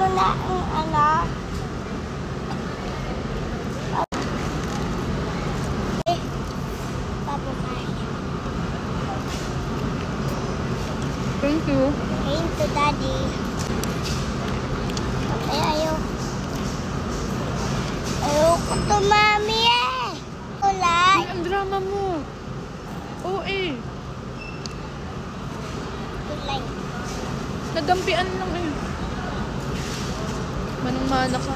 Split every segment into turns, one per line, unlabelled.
muna ang anak.
Thank you.
Thank you, Daddy. Okay, ayoko to, Mami eh. Kulay.
Ang drama mo. Oo eh.
Kulay.
Nagampian lang eh. Manang-mana ka.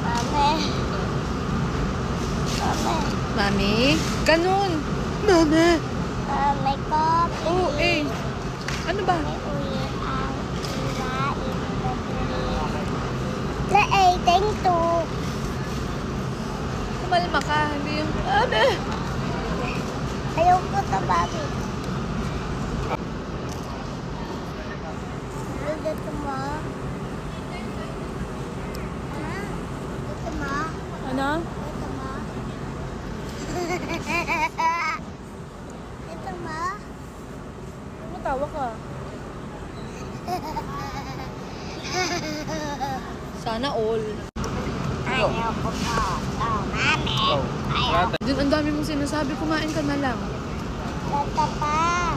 Mami. Mami.
Mami? Ganun. Mami.
May coffee.
Oo eh. Ano ba?
May uwi ang ilain. Thank you.
Kumalma ka. Hindi yung... Mami!
Ayoko to, Mami. Dito mo. Dito mo.
Ano?
Dito mo. Dito mo.
Matawa ka. Sana all.
Ayoko to. Mami. Ayoko.
Din ang dami mong sinasabi. Kumain ka na lang.
Dito pa.